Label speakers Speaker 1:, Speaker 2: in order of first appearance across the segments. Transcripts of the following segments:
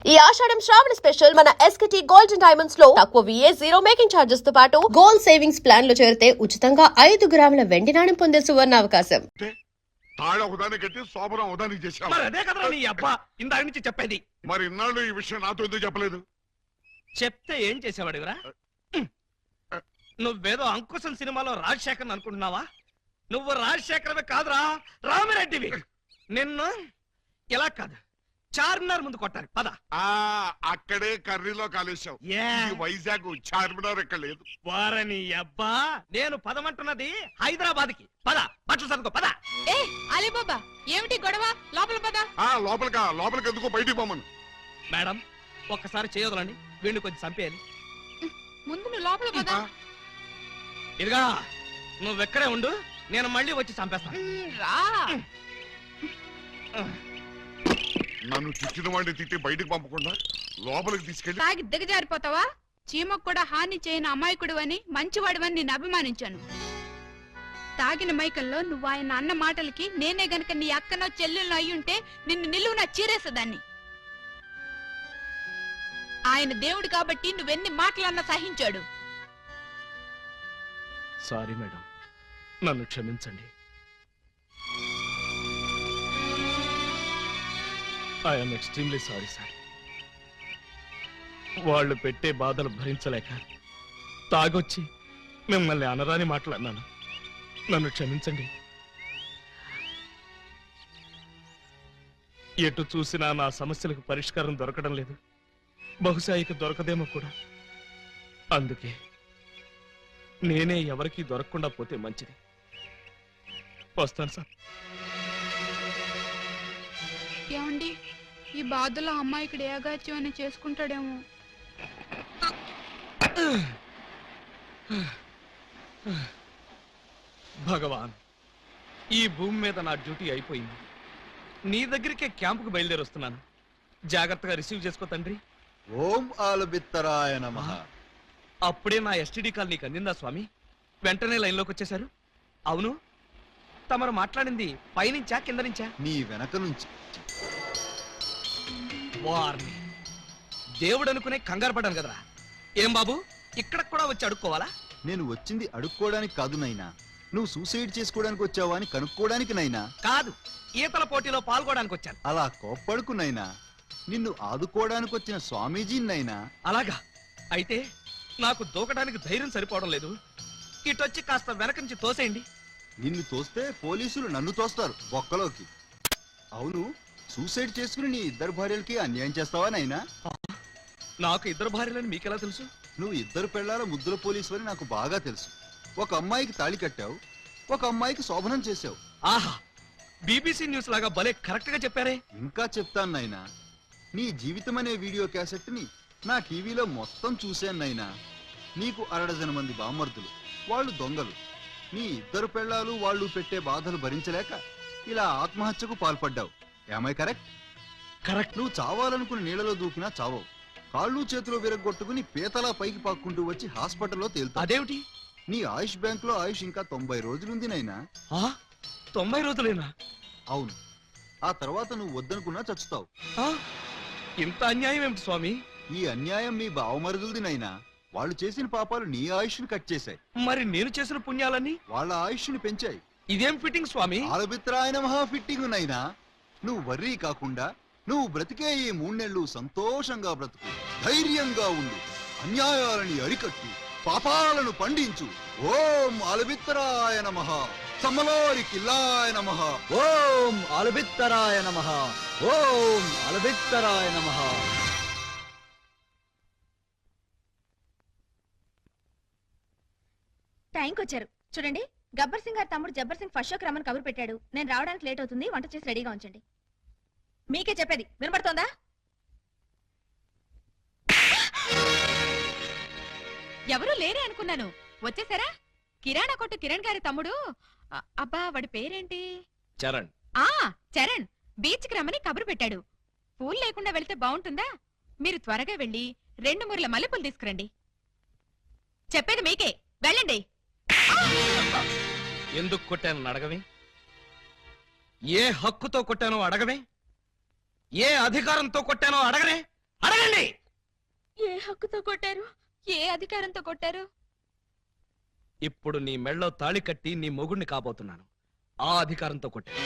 Speaker 1: ఈ ఆషాఢం శ్రావణ స్పెషల్ మన SKT gold and diamonds లో తక్కువ VA జీరో మేకింగ్ చార్జెస్ తో పాటు గోల్డ్ సేవింగ్స్ ప్లాన్ లో చేరితే ఉచితంగా 5 గ్రాముల వెండి నాణెం పొందే సువర్ణ అవకాశం.
Speaker 2: మరి ఇన్నాళ్ళు ఈ విషయం నాతో ఎందుకు చెప్పలేదు?
Speaker 3: చెప్తే ఏం చేసేవాడివరా? నువ్వేదో అంకుశం సినిమాలో రాజశేఖర్ అనుకుంటున్నావా? నువ్వు రాజశేఖరమే కాదురా, రామిరెడ్డివి. నిన్ను ఇలా కాదు, చార్మినార్ ముందు కొట్టాలి. పద.
Speaker 2: అక్కడే కర్రీలో కాలేశావు. వైజాగ్ చార్మినార్ ఎక్కడ లేదు.
Speaker 3: వారని అబ్బా, నేను పదమంటున్నది హైదరాబాద్ కి. పద, బట్టలు సర్దుకో. పద.
Speaker 4: ఏ అలీబాబా, ఏమిటి గొడవ? లోపల పద.
Speaker 2: లోపలికి ఎందుకో బయటికి పోమను.
Speaker 3: మేడం, ఒక్కసారి చేయొదలండి, వీడిని కొంచెం చంపేయాలి.
Speaker 4: ముందు నువ్వు లోపల పద.
Speaker 3: ఇదిగా నువ్వెక్కడే ఉండు, నేను మళ్ళీ వచ్చి చంపేస్తాను.
Speaker 4: రా.
Speaker 2: నన్ను తిట్టిన వాడిని తిట్టి బయటికి పంపకుండా లోపలికి తీసుకెళ్ళి
Speaker 4: తాగి దిగజారిపోతావా? చీమకు కూడా హాని చేయని అమాయకుడు అని మంచివాడివని నిన్ను అభిమానించాను. తాగిన మైకంలో నువ్వు ఆయన అన్న మాటలకి నేనే గనక నీ అక్కనో చెల్లెల్లో అయ్యుంటే నిన్ను నిలువున చీరేసేదాన్ని. ఆయన దేవుడు కాబట్టి నువ్వెన్ని మాటలన్నా సహించాడు.
Speaker 3: సారీ మేడం, నన్ను క్షమించండి. I'm extremely sorry sir. వాళ్ళు పెట్టే బాధలు భరించలేక తాగొచ్చి మిమ్మల్ని అనరాని మాట్లాడినాను. నన్ను క్షమించండి. ఎటు చూసినా నా సమస్యలకు పరిష్కారం దొరకడం లేదు. బహుశా ఇక దొరకదేమో కూడా. అందుకే నేనే ఎవరికీ దొరకకుండా పోతే మంచిది. వస్తాను సార్.
Speaker 4: ఏమండి, ఈ బాధలో అమ్మాయికి ఏగాచ్యం అని చేసుకుంటాడేమో.
Speaker 3: భగవాన్, ఈ భూమి మీద నా డ్యూటీ అయిపోయింది. నీ దగ్గరికే క్యాంపుకు బయలుదేరి వస్తున్నాను. జాగ్రత్తగా రిసీవ్ చేసుకో తండ్రి.
Speaker 5: ఓం ఆలబిత్తరాయ నమః.
Speaker 3: అప్పుడే నా STD కాల్ నీకు అందిందా స్వామి? వెంటనే లైన్లోకి వచ్చేశారు. అవును, తమరు మాట్లాడింది పైనుంచా కింద నుంచా?
Speaker 5: నీ వెనక నుంచి.
Speaker 3: వారిని దేవుడు అనుకునే కంగారు పడ్డాను కదరా. ఏం బాబు, ఇక్కడ కూడా వచ్చి అడుక్కోవాలా?
Speaker 5: నేను వచ్చింది అడుక్కోవడానికి కాదు నైనా, నువ్వు సూసైడ్ చేసుకోవడానికి వచ్చావా అని కనుక్కోవడానికి నైనా.
Speaker 3: కాదు, ఈతల పోటీలో పాల్గొనడానికి వచ్చాను.
Speaker 5: అలా కోప్పడుకు నైనా, నిన్ను ఆదుకోవడానికి వచ్చిన స్వామీజీ నైనా.
Speaker 3: అలాగా? అయితే నాకు దూకడానికి ధైర్యం సరిపోవడం లేదు. ఇటొచ్చి కాస్త వెనక నుంచి తోసేయండి.
Speaker 5: నిన్ను తోస్తే పోలీసులు నన్ను తోస్తారు బొక్కలోకి. అవును, సూసైడ్ చేసుకుని నీ 2 భార్యలకి అన్యాయం చేస్తావా నైనా?
Speaker 3: నాకు 2 భార్యలని మీకెలా తెలుసు?
Speaker 5: నువ్వు 2 పెళ్లాల ముద్దుల పోలీసు అని నాకు బాగా తెలుసు. ఒక అమ్మాయికి తాళి కట్టావు, ఒక అమ్మాయికి శోభనం చేశావు.
Speaker 3: ఆహా, BBC న్యూస్ లాగా భలే కరెక్ట్ గా చెప్పారే.
Speaker 5: ఇంకా చెప్తాను నైనా, నీ జీవితం అనే వీడియో క్యాసెట్ ని నా టీవీలో మొత్తం చూశాను నైనా. నీకు 60 మంది బామర్దులు, వాళ్ళు దొంగలు. నీ 2 పెళ్లాలు వాళ్ళు పెట్టే బాధలు భరించలేక ఇలా ఆత్మహత్యకు పాల్పడ్డావు. ఏమై కరెక్ట్?
Speaker 3: కరెక్ట్.
Speaker 5: నువ్వు చావాలనుకుని నీళ్ళలో దూకినా చావవు. కాళ్ళు చేతులు విరగొట్టుకుని పీతలా పైకి పాక్కుంటూ వచ్చి హాస్పిటల్లో తేలుతావు.
Speaker 3: అదేమిటి?
Speaker 5: నీ ఆయుష్ బ్యాంక్ లో ఆయుష్ ఇంకా 90 రోజులుంది నైనా.
Speaker 3: 90 రోజులేనా?
Speaker 5: అవును, ఆ తర్వాత నువ్వు వద్దనుకున్నా చచ్చుతావు.
Speaker 3: ఇంత అన్యాయం ఏమిటి స్వామి?
Speaker 5: ఈ అన్యాయం మీ బావమరుదులది నైనా. వాళ్ళు చేసిన పాపాలు నీ ఆయుష్ని కట్ చేశాయి.
Speaker 3: మరి నేను చేసిన పుణ్యాలన్నీ
Speaker 5: వాళ్ళ ఆయుష్ని పెంచాయి.
Speaker 3: ఇదేం ఫిట్టింగ్ స్వామి?
Speaker 5: ఆలబిత్రాయన మహా ఫిట్టింగ్ నైనా. నువ్వు వర్రీ కాకుండా నువ్వు బ్రతికే ఈ 3 నెలలు సంతోషంగా బ్రతుకు, ధైర్యంగా ఉండు, అన్యాయాలని అరికట్టు, పాపాలను పండించు. ఓం ఆలబిత్తరాయ నమః, సమ్మలోరి కిల్లాయ నమః. ఓం ఆలబిత్తరాయ నమః, ఓం ఆలబిత్తరాయ నమః.
Speaker 6: టైంకి వచ్చారు చూడండి. గబ్బర్ సింగ్ గారి తమ్ముడు జబ్బర్ సింగ్ ఫస్ట్ షోకి రమ్మని కబురు పెట్టాడు. నేను రావడానికి లేట్ అవుతుంది, వంట చేసి రెడీగా ఉంచండి. మీకే చెప్పేది వినపడుతోందా?
Speaker 4: ఎవరూ లేరే అనుకున్నాను. వచ్చేసారా? కిరాణా కొట్టు కిరణ్ గారి తమ్ముడు. అబ్బా, వాడి పేరేంటి?
Speaker 3: చరణ్.
Speaker 4: చరణ్ బీచ్ కి రమ్మని కబురు పెట్టాడు. పూలు లేకుండా వెళ్తే బాగుంటుందా? మీరు త్వరగా వెళ్ళి 2 మూరల మల్లెపూలు తీసుకురండి. చెప్పేది మీకే, వెళ్ళండి.
Speaker 3: ఎందుకు కొట్టాను అడగవే? ఏ హక్కుతో కొట్టానో అడగవే? ఏ అధికారంతో కొట్టానో అడగనే?
Speaker 6: హక్కుతో కొట్టారు?
Speaker 4: ఏ అధికారంతో కొట్టారు?
Speaker 3: ఇప్పుడు నీ మెళ్ళో తాళి కట్టి నీ మొగుణ్ణి కాబోతున్నాను. ఆ అధికారంతో కొట్టాను.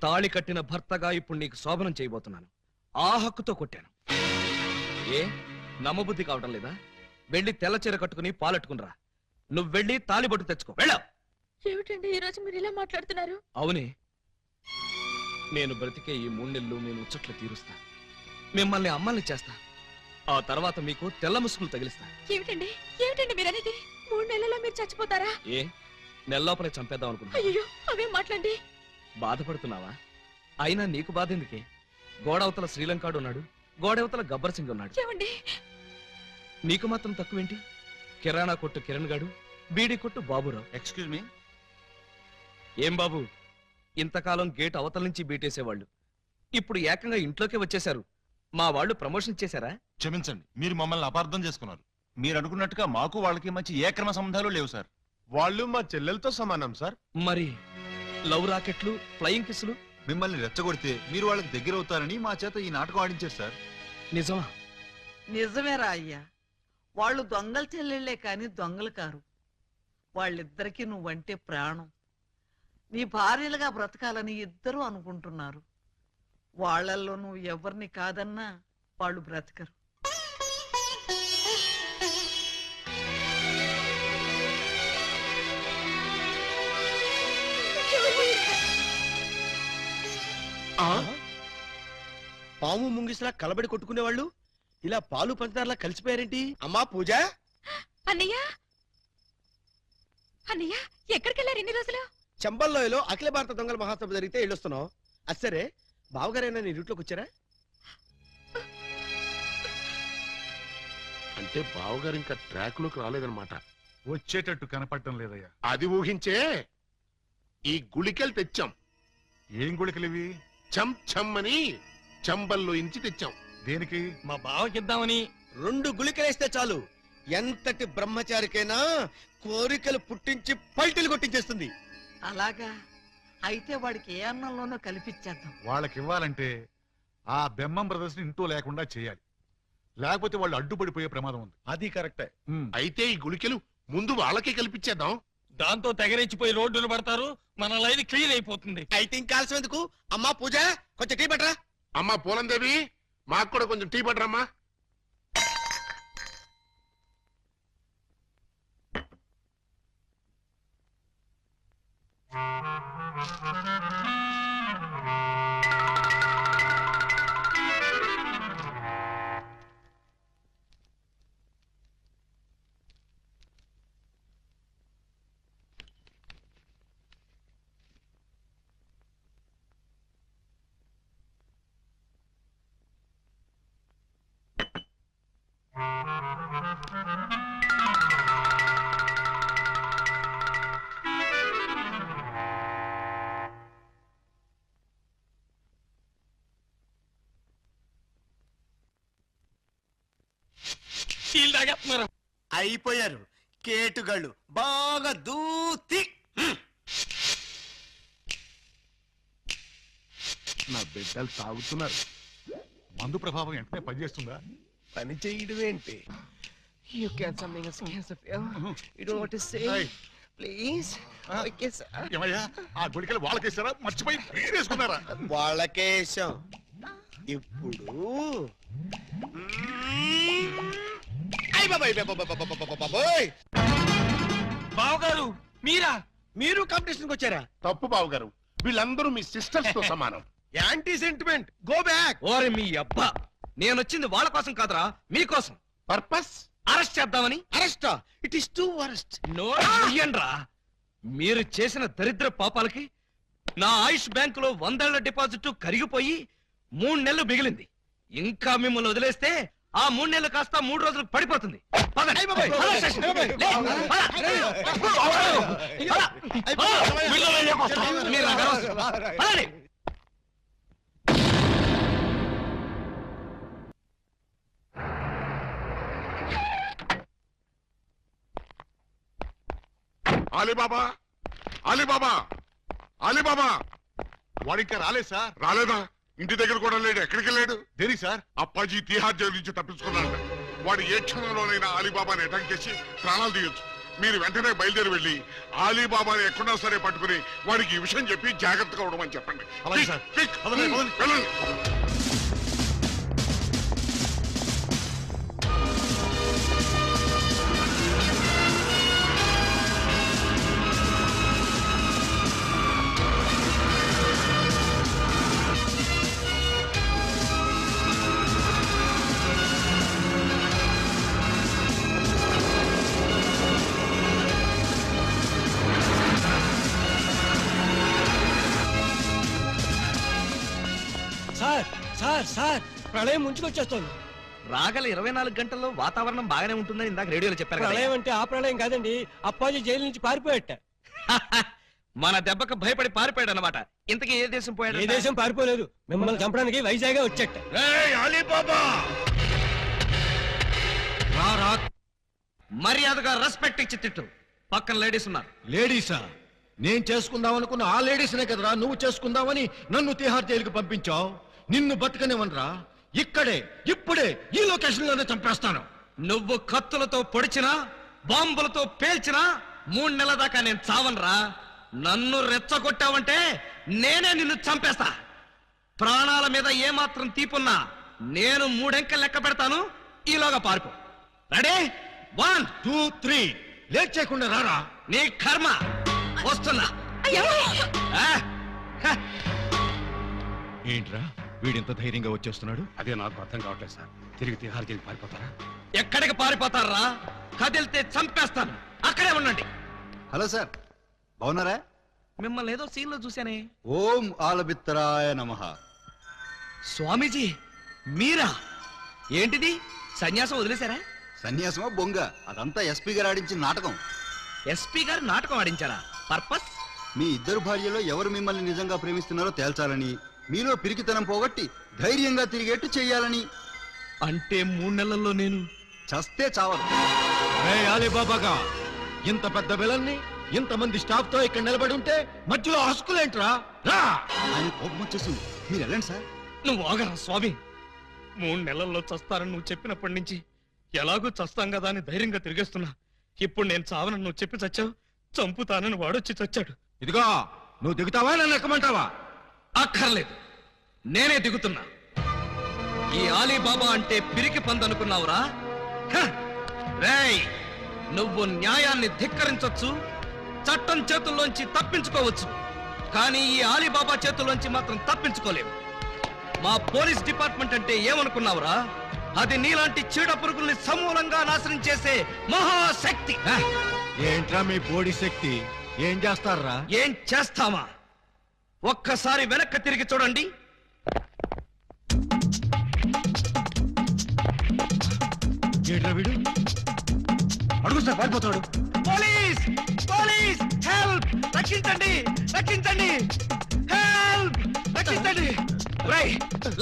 Speaker 3: తాళి కట్టిన భర్తగా ఇప్పుడు నీకు శోభనం చేయబోతున్నాను. ఆ హక్కుతో కొట్టాను. ఏ నమ్మబుద్ధి కావటం లేదా? వెళ్ళి తెల్ల చీర కట్టుకుని పాలెట్టుకునిరా. నువ్వు వెళ్ళి తాళిబొట్టు తెచ్చుకో. వెళ్ళావు.
Speaker 6: ఏమిటండి ఈ రోజు మీరు ఇలా మాట్లాడుతున్నారు?
Speaker 3: అవునే, నేను బ్రతికే ఈ 3 నెలలు నేను ముచ్చట్లు తీరుస్తా. మిమ్మల్ని అమ్మల్ని చేస్తా. ఆ తర్వాత మీకు తెల్ల ముసుగులు తగిలిస్తా.
Speaker 6: ఏమిటండి ఏమిటండి మీరు అనేది? 3 నెలల్లో మీరు చచ్చిపోతారా?
Speaker 3: ఏ నెల్లోపలే చంపేద్దాం అనుకుంటా.
Speaker 6: అయ్యో అవే మాట్లాడండి.
Speaker 3: బాధపడుతున్నావా? అయినా నీకు బాధ ఎందుకే? గోడవతల శ్రీలంకాడు ఉన్నాడు, గోడవతల గబ్బర్ సింగ్ ఉన్నాడు.
Speaker 6: ఏమండి?
Speaker 3: నీకు మాత్రం తక్కువేంటి? కిరాణా కొట్టు కిరణ్ గాడు, బీడీ కొట్టు బాబురావు.
Speaker 5: Excuse me.
Speaker 3: ఏం బాబు, ఇంతకాలం గేట్ అవతల నుంచి బీటేసేవాళ్ళు ఇప్పుడు ఏకంగా ఇంట్లోకే వచ్చేశారు. మా వాళ్ళు ప్రమోషన్ చేశారా?
Speaker 7: క్షమించండి, మీరు మమ్మల్ని అపార్థం చేసుకున్నారు. మీరు అనుకున్నట్టుగా మాకు వాళ్ళకి మంచి ఏక్రమ సంబంధాలు లేవు సార్.
Speaker 2: వాళ్ళు మా చెల్లెలతో సమానం సార్.
Speaker 3: మరి లవ్ రాకెట్లు, ఫ్లయింగ్ కిస్లు
Speaker 5: మిమ్మల్ని రెచ్చగొడితే మీరు వాళ్ళకి దగ్గర అవుతారని మా చేత ఈ నాటకం ఆడించారు సార్.
Speaker 3: నిజమా?
Speaker 8: నిజమేరా అయ్యా. వాళ్ళు దొంగల చెల్లెళ్లే కాని దొంగలు కారు. వాళ్ళిద్దరికీ నువ్వంటే ప్రాణం. నీ భార్యలుగా బ్రతకాలని ఇద్దరూ అనుకుంటున్నారు. వాళ్ళల్లో నువ్వు ఎవరిని కాదన్నా వాళ్ళు బ్రతకరు.
Speaker 9: పాము ముంగిసలా కలబడి కొట్టుకునేవాళ్ళు ఇలా పాలు పంచదారలా కలిసిపోయారేంటి? అమ్మా పూజ.
Speaker 4: అన్నయ్య అన్నయ్య ఎక్కడికి వెళ్ళారు ఇన్ని రోజులు?
Speaker 9: చంబల్లోయలో అఖిల భారత దొంగల మహాసభ జరిగితే వెళ్ళొస్తున్నావు. అసరే బావగారైనా నీ రూట్లోకి వచ్చారా?
Speaker 2: అంటే బావగారు ఇంకా ట్రాక్ లోకి రాలేదన్నమాట.
Speaker 7: వచ్చేటట్టు కనపడటం లేదయ్యా.
Speaker 2: అది ఊహించే ఈ గుళికలు తెచ్చాం.
Speaker 7: ఏం గుళికలివి?
Speaker 2: చం చమ్ అని చంబల్లో ఇంచి తెచ్చాం.
Speaker 7: దేనికి?
Speaker 3: మా బావకిద్దామని.
Speaker 9: 2 గుళికలేస్తే చాలు ఎంతటి బ్రహ్మచారికైనా కోరికలు పుట్టించి పల్టీలు కొట్టించేస్తుంది.
Speaker 8: అలాగా అయితే వాడికి ఏ అన్నంలోనో కల్పించేద్దాం.
Speaker 7: వాళ్ళకి ఇవ్వాలంటే ఆ బెమ్మం బ్రదర్స్ ఇంట్లో లేకుండా చేయాలి. లేకపోతే వాళ్ళు అడ్డుపడిపోయే ప్రమాదం ఉంది.
Speaker 9: అది కరెక్టే.
Speaker 2: అయితే ఈ గుళికలు ముందు వాళ్ళకే కల్పించేద్దాం.
Speaker 3: దాంతో తెగరెచ్చిపోయి రోడ్డును పడతారు, మన లైన్ క్లియర్ అయిపోతుంది.
Speaker 9: అయితే ఇంకా ఆలస్యం ఎందుకు? అమ్మా పూజ, కొంచెం టీ పట్టరా.
Speaker 2: అమ్మా పూలందేవి, మాకు కూడా కొంచెం టీ పట్టరమ్మా.
Speaker 9: అయిపోయారు కేటుగాళ్ళు బాగా దూతి.
Speaker 2: నా బిడ్డలు తాగుతున్నారు.
Speaker 7: మందు ప్రభావం వెంటనే పనిచేస్తుందా?
Speaker 9: పని చేయడం ఏంటి? You can something else, you don't want to say, please. Okay, sir.
Speaker 7: ఏమయ్యా, ఆ గుళికలు వాళ్ళకేసారా? మర్చిపోయి వేసుకున్నారా?
Speaker 9: వాళ్ళకేశం. ఇప్పుడు
Speaker 3: బావగారు మీరా?
Speaker 9: మీరు కాంపిటీషన్కి వచ్చారా?
Speaker 2: తప్పు బావగారు, వీళ్ళందరూ మీ సిస్టర్స్ తో సమానం.
Speaker 9: Anti sentiment, go back.
Speaker 3: ఓరే మీ అబ్బా, నేనొచ్చింది వాళ్ళ కోసం కాదురా, మీకోసం.
Speaker 2: పర్పస్
Speaker 3: అరెస్ట్ చేద్దామని.
Speaker 9: అరెస్టా? It is too worst.
Speaker 3: నోరా, మీరు చేసిన దరిద్ర పాపాలకి నా ఆయుష్ బ్యాంకులో 100 ఏళ్ల డిపాజిట్ కరిగిపోయి 3 నెలలు మిగిలింది. ఇంకా మిమ్మల్ని వదిలేస్తే ఆ 3 నెలలు కాస్త 3 రోజులకు పడిపోతుంది. పదండి. పద స్టేషన్. లే, పద. మీరు నాకు అనవసరం. పదండి.
Speaker 2: Alibaba, Alibaba, Alibaba.
Speaker 7: వాడు ఇంకా రాలేదు సార్.
Speaker 2: రాలేదా? ఇంటి దగ్గర కూడా లేడు. ఎక్కడికి వెళ్ళాడు?
Speaker 7: దేని సార్?
Speaker 2: అప్పాజీ తిహార్ జైలు నుంచి తప్పించుకున్నాడు. వాడు ఏ క్షణంలోనైనా అలీబాబాని అటాక్ చేసి ప్రాణాలు తీయొచ్చు. మీరు వెంటనే బయలుదేరి వెళ్ళి అలీబాబాని ఎక్కడా సరే పట్టుకుని వాడికి ఈ విషయం చెప్పి జాగ్రత్తగా ఉండమని చెప్పండి.
Speaker 7: అలాగే సార్.
Speaker 2: క్విక్,
Speaker 7: పదండి, పదండి.
Speaker 2: వెళ్ళండి.
Speaker 9: సార్ సార్ సార్ ప్రళయం ముంచుకొచ్చేస్తోంది.
Speaker 8: రాగల 24 గంటల్లో వాతావరణం బాగానే ఉంటుందని ఇందాక రేడియోలో చెప్పారు కదా.
Speaker 9: ప్రళయం అంటే ఆ ప్రళయం కాదండి, అప్పాజీ జైలు నుంచి పారిపోయట.
Speaker 8: మన దెబ్బకు భయపడి పారిపోయాడు అనమాట. ఇంతకీ ఏ దేశం పోయాడు?
Speaker 9: ఏ దేశం పారిపోలేదు, మిమ్మల్ని చంపడానికి వైజాగే వచ్చేట.
Speaker 3: అలీబాబా
Speaker 8: మర్యాదగా రెస్పెక్ట్ ఇచ్చి తిట్టు. పక్కన లేడీస్ ఉన్నారు.
Speaker 10: లేడీసా? నేను చేసుకుందాం అనుకున్న ఆ లేడీస్నే కదరా నువ్వు చేసుకుందామని నన్ను తిహార్ జైలుకి పంపించావు. నిన్ను బతకనివనరా, ఇక్కడే ఇప్పుడే ఈ లొకేషన్ లోనే చంపేస్తాను.
Speaker 8: నువ్వు కత్తులతో పొడిచినా బాంబులతో పేల్చినా 3 నెలల దాకా నేను చావనరా. నన్ను రెచ్చగొట్టావంటే నేనే నిన్ను చంపేస్తా. ప్రాణాల మీద ఏమాత్రం తీపున్నా నేను 3 అంకెలు లెక్క పెడతాను. ఈలోగా పారిపో. రెడీ? 1
Speaker 10: 2 3 లేట్ చేయకుండా రారా.
Speaker 8: నీ కర్మ. వస్తున్నా. ఆ? హ.
Speaker 10: ఏంట్రా వీడింత ధైర్యంగా వచ్చేస్తున్నాడు?
Speaker 3: అదే నాకు అర్థం కావట్లేదు సార్. తిరిగి తిహార్ జైలు పారిపోతారా?
Speaker 8: ఎక్కడికి పారిపోతారా? కదిలితే చంపేస్తాను. అక్కడే ఉండండి.
Speaker 5: హలో సార్, బాగున్నారా?
Speaker 8: మిమ్మల్ని ఏదో సీన్ లో చూశానే.
Speaker 5: ఓం ఆలబిత్తరాయ నమః.
Speaker 8: స్వామీజీ మీరా? ఏంటిది, సన్యాసం వదిలేశారా?
Speaker 5: సన్యాసమా బొంగ, అదంతా ఎస్పీ గారు ఆడించిన నాటకం.
Speaker 8: ఎస్పీ గారు నాటకం ఆడించారా? పర్పస్?
Speaker 5: మీ ఇద్దరు భార్యలో ఎవరు మిమ్మల్ని నిజంగా ప్రేమిస్తున్నారో తేల్చాలని, మీలో పిరికితనం పోగొట్టి ధైర్యంగా తిరిగేట్టు చెయ్యాలని.
Speaker 8: అంటే 3 నెలల్లో నేను
Speaker 5: చస్తే చావరు.
Speaker 10: అలీబాబాగా ఇంత పెద్ద విలన్ని ఇంతమంది స్టాఫ్ తో ఇక్కడ నిలబడి ఉంటే మధ్యలో హస్కులేంట్రా? రా.
Speaker 5: ఆయన కోపం వచ్చేసింది, మీరు వెళ్ళండి సార్.
Speaker 8: నువ్వు ఆగరా స్వామి.
Speaker 3: 3 నెలల్లో చస్తారని నువ్వు చెప్పినప్పటి నుంచి ఎలాగో చస్తాం కదా అని ధైర్యంగా తిరిగేస్తున్నా. ఇప్పుడు నేను చావనని నువ్వు చెప్పి చచ్చావు, చంపుతానని వాడొచ్చి చచ్చాడు.
Speaker 10: ఇదిగో నువ్వు దిగుతావా నన్ను ఎక్కమంటావా?
Speaker 8: అక్కర్లేదు, నేనే దిగుతున్నా. ఈ ఆలీబాబా అంటే పిరికి పందనుకున్నావురా? రేయ్, నువ్వు న్యాయాన్ని ధిక్కరించొచ్చు, చట్టం చేతుల్లోంచి తప్పించుకోవచ్చు, కానీ ఈ ఆలీబాబా చేతుల్లోంచి మాత్రం తప్పించుకోలేవు. మా పోలీస్ డిపార్ట్మెంట్ అంటే ఏమనుకున్నావురా? అది నీలాంటి చీడ పురుగుల్ని సమూలంగా నాశనం చేసే మహాశక్తి.
Speaker 10: ఏంట్రా మీ బోడి శక్తి? ఏం చేస్తారా?
Speaker 8: ఏం చేస్తావా? ఒక్కసారి వెనక్కి తిరిగి చూడండి.
Speaker 10: ఏంట్రా వీడు?
Speaker 9: అడుగు సార్, పారిపోతాడు.
Speaker 8: పోలీస్! పోలీస్! హెల్ప్! రక్షించండి! రక్షించండి! హెల్ప్! రక్షించండి! రేయ్,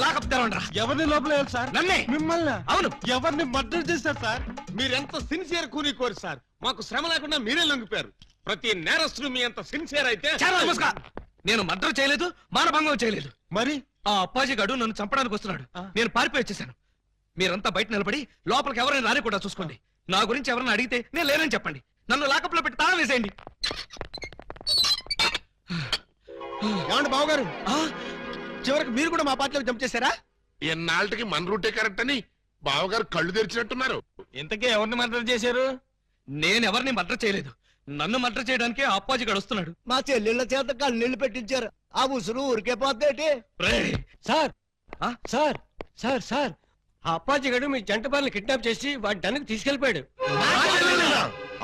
Speaker 8: లాకప్ తెరవండ్రా.
Speaker 9: ఎవరిని లోపల వేయాలి సార్?
Speaker 8: నన్నే.
Speaker 9: మిమ్మల్ని?
Speaker 8: అవును.
Speaker 9: ఎవరిని మర్డర్ చేశారు సార్? మీరెంత సిన్సియర్ కూని కోరు సార్. మాకు శ్రమ లేకుండా మీరే లొంగిపోయారు. ప్రతి నేరస్తులు మీ అంత సిన్సియర్ అయితే.
Speaker 8: చాలా నమస్కారం. నేను మర్డర్ చేయలేదు, మానభంగం చేయలేదు.
Speaker 9: మరి
Speaker 8: ఆ అప్పాజీ గడు నన్ను చంపడానికి వస్తున్నాడు. నేను పారిపోయి వచ్చేసాను. మీరంతా బయట నిలబడి లోపలికి ఎవరైనా రాని కూడా చూసుకోండి. నా గురించి ఎవరైనా అడిగితే నేను లేనని చెప్పండి. నన్ను లాకప్లో పెట్టి తాళం వేసేయండి.
Speaker 9: ఏమండి బావగారు, చివరికి మీరు కూడా మా పార్టీలో జంప్ చేశారా?
Speaker 2: ఎన్నాళ్ళకి మన రూటే కరెక్ట్ అని బావగారు కళ్ళు తెరిచినట్టున్నారు.
Speaker 9: ఇంతకీ ఎవరిని మర్డర్ చేశారు?
Speaker 8: నేనెవరిని మర్డర్ చేయలేదు. నన్ను మర్డర్ చేయడానికి ఆ అప్పాజీ గడు వస్తున్నాడు.
Speaker 9: మా చెల్లెళ్ళ చేత కన్నీళ్లు పెట్టించారు. ఆ ఉసురు ఊరికే పోతేటి.
Speaker 8: రేయ్,
Speaker 9: సార్
Speaker 8: ఆ?
Speaker 9: సార్ సార్ సార్ ఆ అప్పాజీ గడు మీ జంట బాల్ని కిడ్నాప్ చేసి వాడి డన్నుకు తీసుకెళ్లిపోయాడు.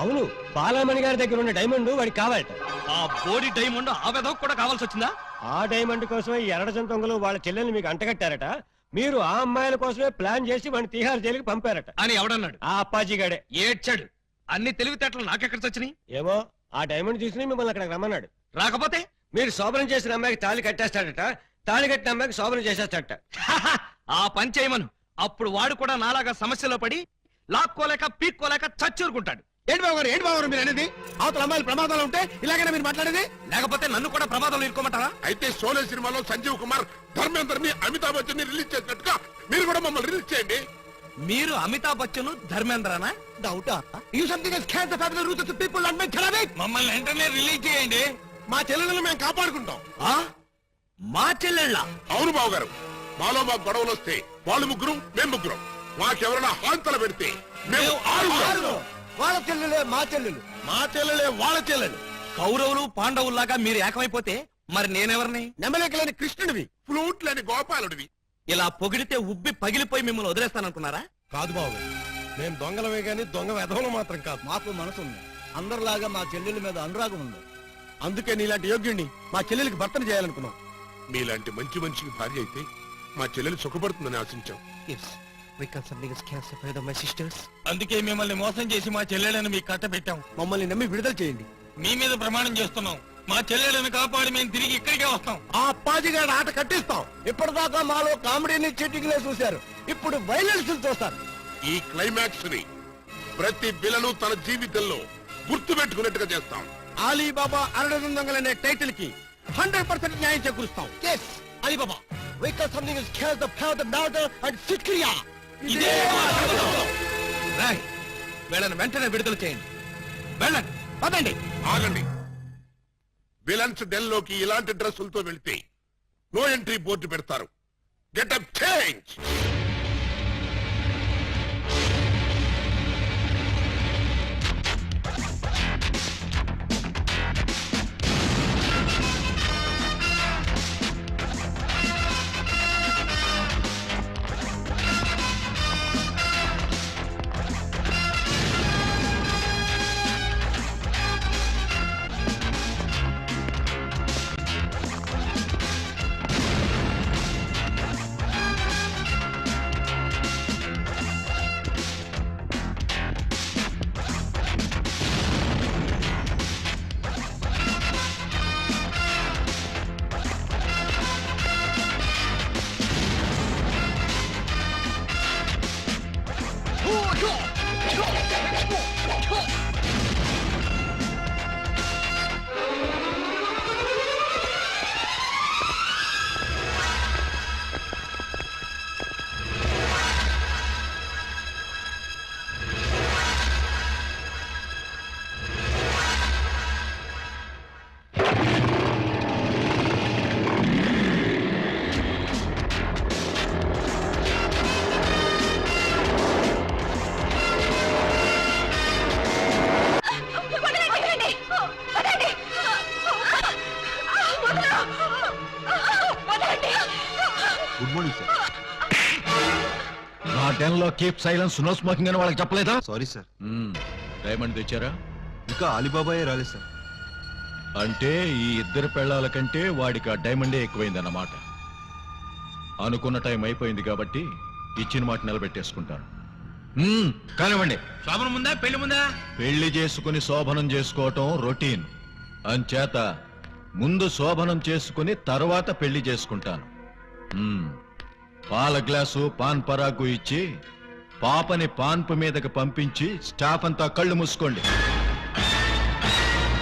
Speaker 9: అవును, బాలామణి గారి దగ్గర ఉన్న డైమండ్ వాడికి కావాలట.
Speaker 8: ఆ బోడి డైమండ్ ఆ వెధవకు కూడా కావాల్సి వచ్చిందా?
Speaker 9: ఆ డైమండ్ కోసమే ఈ ఎరడజన్ దొంగలు వాళ్ళ చెల్లెల్ని మీకు అంటగట్టారట. మీరు ఆ అమ్మాయిల కోసమే ప్లాన్ చేసి వాడిని తీహార్ జైలుకి పంపారట.
Speaker 8: అని ఎవడన్నాడు?
Speaker 9: ఆ అప్పాజీ గడే.
Speaker 8: ఏడ్చాడు. అన్ని తెలివితేటలు నాకెక్కడ వచ్చినాయి?
Speaker 9: ఏమో, ఆ డైమండ్ తీసుకుని మిమ్మల్ని అక్కడికి రమ్మన్నాడు.
Speaker 8: రాకపోతే
Speaker 9: మీరు శోభనం చేసిన అమ్మాయికి తాళి కట్టేస్తాడట, తాళి కట్టిన అమ్మాయికి శోభనం చేసేస్తాడట.
Speaker 8: ఆ పని చేయమను. అప్పుడు వాడు కూడా నాలాగా సమస్యలో పడి లాక్కోలేక పీక్కోలేక చచ్చూరుకుంటాడు.
Speaker 9: ఏంటి బాబు మీరు అనేది? అవతల అమ్మాయిలు ప్రమాదాలు ఉంటే ఇలాగైనా మీరు మాట్లాడేది?
Speaker 8: లేకపోతే నన్ను కూడా ప్రమాదంలో ఇరుకోమంటారా?
Speaker 2: అయితే షోలే సినిమాలో సంజీవ్ కుమార్ ధర్మేందర్ని అమితాబ్ బచ్చన్ ని రిలీజ్ చేసినట్టుగా మీరు కూడా మమ్మల్ని రిలీజ్ చేయండి.
Speaker 8: మీరు అమితాబ్ బచ్చన్ ధర్మేంద్రనా?
Speaker 9: డౌటా? You something is can the family roots of the people and make therapy.
Speaker 8: మమ్మల్ని వెంటనే రిలీజ్ చేయండి.
Speaker 9: మా చెల్లెలను మేము కాపాడుకుంటాం.
Speaker 8: ఆ? మా చెల్లెళ్ళ?
Speaker 2: అవును బాబు గారు, మాలో మాకు గొడవలు వస్తే వాళ్ళు ముగ్గురు మేము ముగ్గురం, మాకెవరైనా హాంతలు పెడితే మేము ఆరుగురం.
Speaker 9: వాళ్ళ చెల్లెలే మా చెల్లెలు, మా చెల్లెలే వాళ్ళ చెల్లెలు.
Speaker 8: కౌరవులు పాండవుల్లాగా మీరు ఏకమైపోతే మరి నేనెవరిని?
Speaker 9: నెమలేకలేని కృష్ణుడివి.
Speaker 2: ఫ్లూట్ లేని గోపాలుడివి.
Speaker 8: ఇలా పొగిడితే ఉబ్బి పగిలిపోయి మిమ్మల్ని వదిలేస్తాననుకున్నారా?
Speaker 9: కాదు బాబు, మేము దొంగలమే గాని దొంగ వెధవలు మాత్రం కాదు. మాకు మనసు ఉంది, అందరిలాగా మా చెల్లెల మీద అనురాగం ఉంది. అందుకే నీలాంటి యోగ్యుడిని మా చెల్లెలికి భర్తను చేయాలనుకున్నాం.
Speaker 2: మీలాంటి మంచి మనిషికి భార్య అయితే మా చెల్లెలు సుఖపడుతుందని ఆశించాం.
Speaker 8: అందుకే మిమ్మల్ని మోసం చేసి మా చెల్లెలను మీకు కట్టబెట్టాం.
Speaker 9: మమ్మల్ని నమ్మి విడుదల చేయండి.
Speaker 8: మీ మీద ప్రమాణం చేస్తున్నాం, మా చెల్లెలను కాపాడి మేము తిరిగి ఇక్కడికే వస్తాం.
Speaker 9: ఆ అప్పాజిగాడి ఆట కట్టిస్తాం. ఇప్పటిదాకా మాలో కామెడీని చీటింగ్లే చూశారు, ఇప్పుడు వైలెన్స్ చూస్తారు.
Speaker 2: ఈ క్లైమాక్స్ ని ప్రతి విలను తన జీవితంలో గుర్తు పెట్టుకున్నట్టుగా చేస్తాం.
Speaker 9: అలీబాబా అరడజన్ దొంగలనే టైటిల్ కి 100% న్యాయం చేకూరుస్తాం. Yes Alibaba, because something is scares the power, the murder and Sikriya.
Speaker 8: ఇదే మా సంకల్పం. రేయ్, వీళ్ళని వెంటనే విడుదల చేయండి. వెళ్ళండి, పదండి.
Speaker 2: ఆగండి. విలన్స్ డెల్ లోకి ఇలాంటి డ్రెస్సులతో వెళ్తే నో ఎంట్రీ బోర్డు పెడతారు. Get up change.
Speaker 5: Good morning sir.
Speaker 10: నా డెన్ లో కీప్ సైలెన్స్, నో స్మోకింగ్ అని వాళ్ళకి చెప్పలేదా?
Speaker 5: Sorry sir.
Speaker 10: డైమండ్ తెచ్చారా?
Speaker 5: ఇంకా అలీబాబాయే రాలేదు సార్.
Speaker 10: అంటే ఈ ఇద్దరు పెళ్ళాల కంటే వాడికి ఆ డైమండే ఎక్కువైందన్నమాట. అనుకున్న టైం అయిపోయింది కాబట్టి ఇచ్చిన మాట నిలబెట్టేసుకుంటాను. కానివ్వండి.
Speaker 8: శోభనం ముందా పెళ్లి ముందా?
Speaker 10: పెళ్లి చేసుకుని శోభనం చేసుకోవటం రొటీన్. అంచేత ముందు శోభనం చేసుకుని తర్వాత పెళ్లి చేసుకుంటాను. పాల గ్లాసు పాన్ పరాగు ఇచ్చి పాపని పాన్పు మీదకి పంపించి స్టాఫ్ అంతా కళ్ళు మూసుకోండి.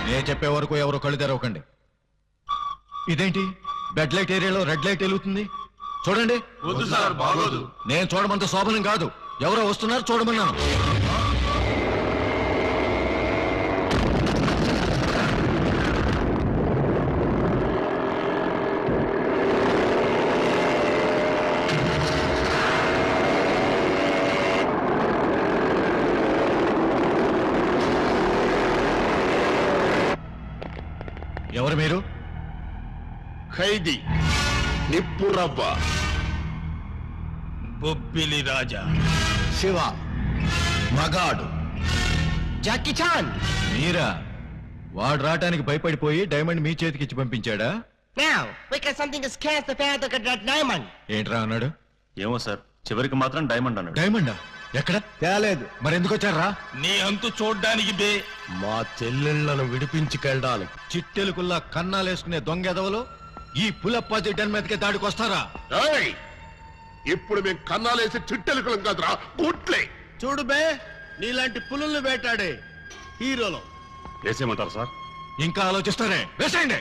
Speaker 10: నే చెప్పే వరకు ఎవరు కళ్ళు తెరవకండి. ఇదేంటి బెడ్ లైట్ ఏరియాలో రెడ్ లైట్ వెలుగుతుంది? చూడండి. నేను చూడమంత శోభనం కాదు, ఎవరో వస్తున్నారు చూడమన్నాను. ఎవరు మీరు?
Speaker 2: ఖైదీ నిప్పు రవ్వ.
Speaker 8: బొబ్బిలి రాజా.
Speaker 10: శివ మగాడు.
Speaker 9: Jackie Chan.
Speaker 10: మీరా? వాడు రావటానికి భయపడిపోయి డైమండ్ మీ చేతికి ఇచ్చి పంపించాడా? ఏంట్రా అన్నాడు?
Speaker 11: ఏమో సార్, చివరికి మాత్రం డైమండ్ అన్నాడు.
Speaker 10: డైమండా? ఎక్కడ
Speaker 9: తేలేదు.
Speaker 10: మరి ఎందుకు వచ్చారా?
Speaker 8: నీ అంతు చూడ్డానికి బే.
Speaker 9: మా చెల్లెళ్లను విడిపించుకెళ్ళడానికి.
Speaker 10: చిట్టెలుకుల్లా కన్నాలేసుకునే దొంగెదవలు ఈ పులప్పాజీ డన్ మీదకి దాడికి వస్తారా?
Speaker 2: ఏయ్! ఇప్పుడు మేము కన్నాలేసి చిట్టెలుకలం కాదురా, గుట్లే.
Speaker 9: చూడు బే, నీలాంటి పులుల్ని వేటాడే
Speaker 5: హీరోలో.
Speaker 11: వేసేయమంటారు సార్?
Speaker 10: ఇంకా ఆలోచిస్తారే, వేసేయండి.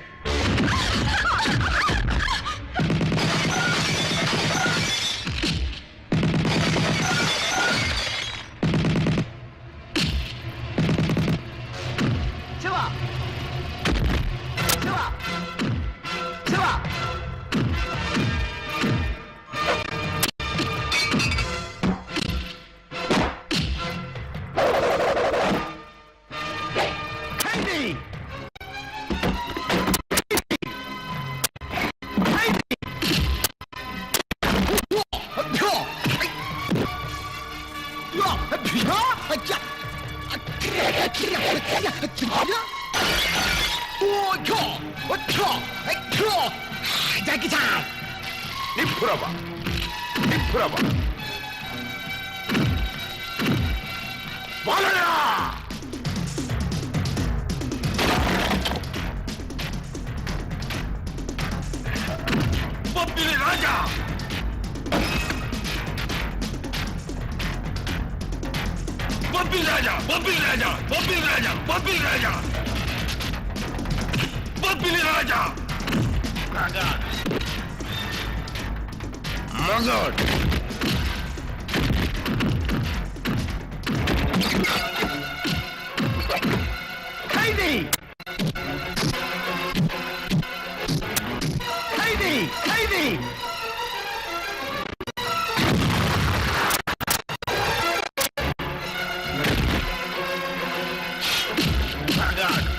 Speaker 2: నిప్పురవ నిప్పురవ వాళ్ళరా బొబ్బిలి రాజా బొబ్బిలి రాజా బొబ్బిలి రాజా బొబ్బిలి రాజా బొబ్బిలి రాజా బొబ్బిలి రాజా మగడ్ ఖైదీ ఖైదీ ఖైదీ మగడ్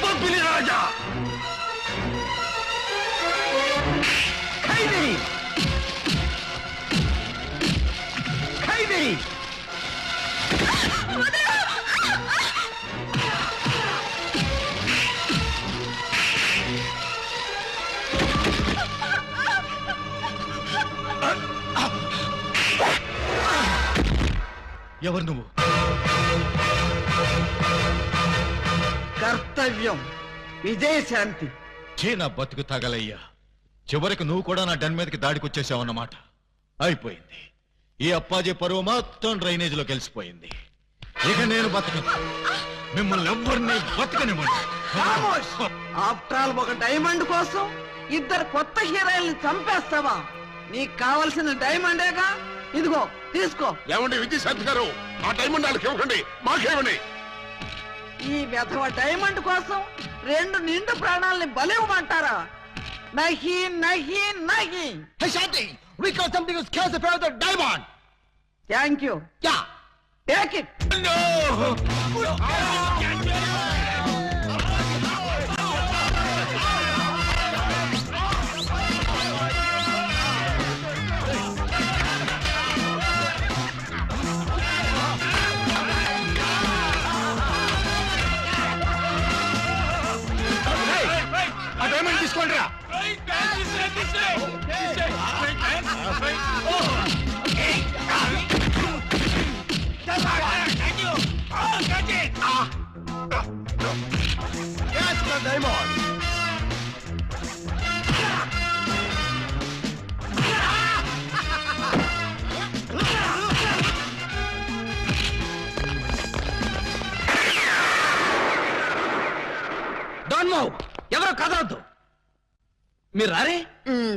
Speaker 2: బొబ్బిలి రాజా ఖైదీ ఖైదీ
Speaker 10: ఎవరు నువ్వు?
Speaker 12: కర్తవ్యం విజయశాంతి.
Speaker 10: నా బతుకు తగలయ్యా. చివరికి నువ్వు కూడా నా డన్ మీదకి దాడికొచ్చేసావన్నమాట. అయిపోయింది. ఈ అప్పాజీ పరువు మొత్తం డ్రైనేజ్ లో కలిసిపోయింది. ఇక నేను బతకను. మిమ్మల్ని ఎవ్వరిని బతకనివ్వండి.
Speaker 12: ఆఫ్టర్ ఆల్ ఒక డైమండ్ కోసం ఇద్దరు కొత్త హీరోయిల్ని చంపేస్తావా? నీకు కావలసిన డైమండేగా, ఇదిగో తీసుకో.
Speaker 2: ఏమండి విద్యాశాంతి గారు, ఆ డైమండ్ వాళ్ళకి ఇవ్వకండి, మాకేమని.
Speaker 12: ఈ వెధవ డైమండ్ కోసం 2 నిండు ప్రాణాలని బలివ్వమంటారా? నహి నహి నహి.
Speaker 9: Hey Shanti, we got something to scare about the diamond.
Speaker 12: Thank you.
Speaker 9: Yeah.
Speaker 12: Take it.
Speaker 2: ఆ డైమండ్ తీసుకోండి రా.
Speaker 9: Yes, the diamond.
Speaker 8: మూవ్, ఎవరో కదలొద్దు. మీరు రారే.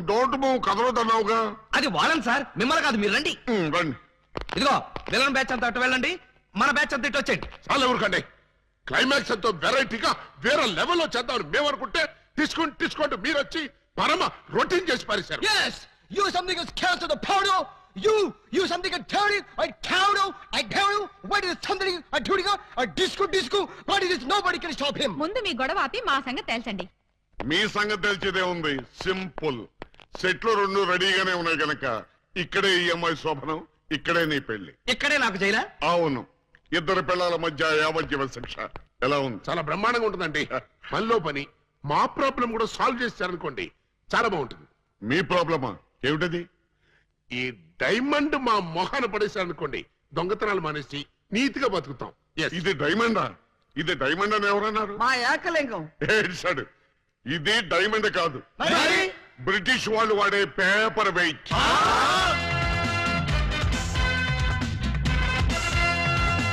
Speaker 2: డోంట్ మూవ్, కదలొద్దన్నావుగా.
Speaker 8: అది వాళ్ళని సార్, మిమ్మల్ని కాదు, మీరు రండి.
Speaker 2: రండి.
Speaker 8: ఇదిగో విలన్ బ్యాచ్ అంతా అటు వెళ్ళండి, మన బ్యాచ్ అంతా ఇటు వచ్చేయండి.
Speaker 2: చాలా ఎవరికండి క్లైమాక్స్ ఎంతో వెరైటీగా వేరే లెవెల్లో చేద్దాం మేమనుకుంటే తీసుకోండి మీరు వచ్చి పరమ రొటీన్ చేసి పారేశారు.
Speaker 9: Yes, you something is cancer the powder. You something a dirty, I counter, what is something a dirty, a disco, what is this? Nobody can stop him.
Speaker 4: ముందు మీ గొడవ ఆపి మా సంగతి తేల్చండి.
Speaker 2: మీ సంగతి తెలిసేదే ఉంది, సింపుల్. సెట్లు రెండు రెడీగానే ఉన్నాయి గనక ఇక్కడే ఈ అమ్మాయి శోభనం, ఇక్కడే నీ పెళ్లి.
Speaker 8: ఇక్కడే నాకు జైలా?
Speaker 2: అవును, ఇద్దరు పిల్లల మధ్య యావజ్జీవ శిక్ష. ఎలా ఉంది?
Speaker 13: చాలా బ్రహ్మాండంగా ఉంటుందండి. పనిలో పని మా ప్రాబ్లం కూడా సాల్వ్ చేశారనుకోండి, చాలా బాగుంటుంది.
Speaker 2: మీ ప్రాబ్లమా ఏమిటది?
Speaker 13: ఈ డైమండ్ మా మొహాన పడేశారనుకోండి, దొంగతనాలు మానేసి నీతిగా బతుకుతాం.
Speaker 2: ఇది డైమండా? ఇది డైమండ్ అని ఎవరన్నారు?
Speaker 12: మా ఏకలింగం.
Speaker 2: ఏడ్చాడు. ఇది డైమండ్ కాదు, బ్రిటిష్ వాళ్ళు వాడే పేపర్ వెయిట్.